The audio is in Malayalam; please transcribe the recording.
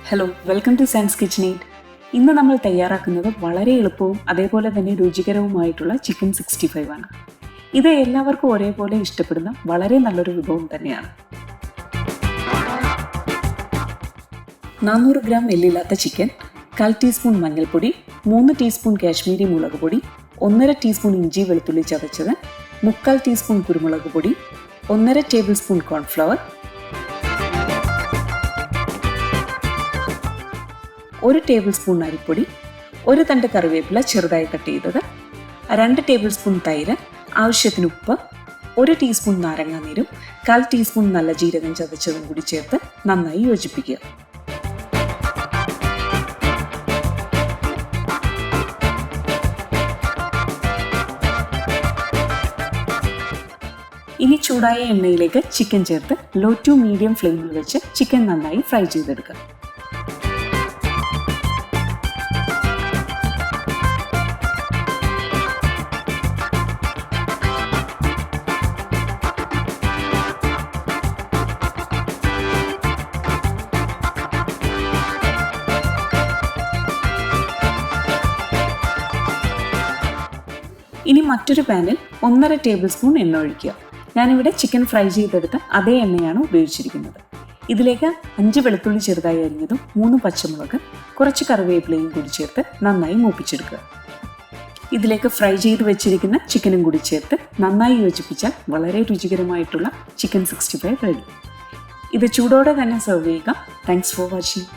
Hello, welcome to science kitchenette. ഇന്ന് നമ്മൾ തയ്യാറാക്കുന്നത് വളരെ എളുപ്പവും അതേപോലെ തന്നെ രുചികരവുമായിട്ടുള്ള ചിക്കൻ 65 ആണ്. ഇത് എല്ലാവർക്കും ഒരേപോലെ ഇഷ്ടപ്പെടുന്ന വളരെ നല്ലൊരു വിഭവം തന്നെയാണ്. 400 ഗ്രാം എല്ലില്ലാത്ത ചിക്കൻ, 1/4 ടീസ്പൂൺ മഞ്ഞൾപ്പൊടി, 3 ടീസ്പൂൺ കാശ്മീരി മുളക് പൊടി, 1.5 ടീസ്പൂൺ ഇഞ്ചി വെളുത്തുള്ളി ചതച്ചത്, 3/4 ടീസ്പൂൺ കുരുമുളക് പൊടി, 1.5 table spoon cornflour, 1 table spoon അരിപ്പൊടി, 1 തണ്ട് കറിവേപ്പില ചെറുതായി കട്ട് ചെയ്തത്, 2 ടേബിൾ സ്പൂൺ തൈര്, ആവശ്യത്തിന് ഉപ്പ്, 1 ടീസ്പൂൺ നാരങ്ങാനീരും 1/4 ടീസ്പൂൺ നല്ല ജീരകം ചതച്ചതും കൂടി ചേർത്ത് നന്നായി യോജിപ്പിക്കുക. ഇനി ചൂടായ എണ്ണയിലേക്ക് ചിക്കൻ ചേർത്ത് ലോ ടു മീഡിയം ഫ്ലെയിമിൽ വെച്ച് ചിക്കൻ നന്നായി ഫ്രൈ ചെയ്തെടുക്കുക. ഇനി മറ്റൊരു പാനിൽ 1.5 ടേബിൾ സ്പൂൺ എണ്ണ ഒഴിക്കുക. ഞാനിവിടെ ചിക്കൻ ഫ്രൈ ചെയ്തെടുത്ത അതേ എണ്ണയാണ് ഉപയോഗിച്ചിരിക്കുന്നത്. ഇതിലേക്ക് 5 വെളുത്തുള്ളി ചെറുതായി അരിഞ്ഞതും 3 പച്ചമുളക്, കുറച്ച് കറിവേപ്പിലയും കൂടി ചേർത്ത് നന്നായി മൂപ്പിച്ചെടുക്കുക. ഇതിലേക്ക് ഫ്രൈ ചെയ്ത് വെച്ചിരിക്കുന്ന ചിക്കനും കൂടി ചേർത്ത് നന്നായി യോജിപ്പിച്ചാൽ വളരെ രുചികരമായിട്ടുള്ള ചിക്കൻ 65 റെഡി. ഇത് ചൂടോടെ തന്നെ സെർവ് ചെയ്യുക. Thanks for watching.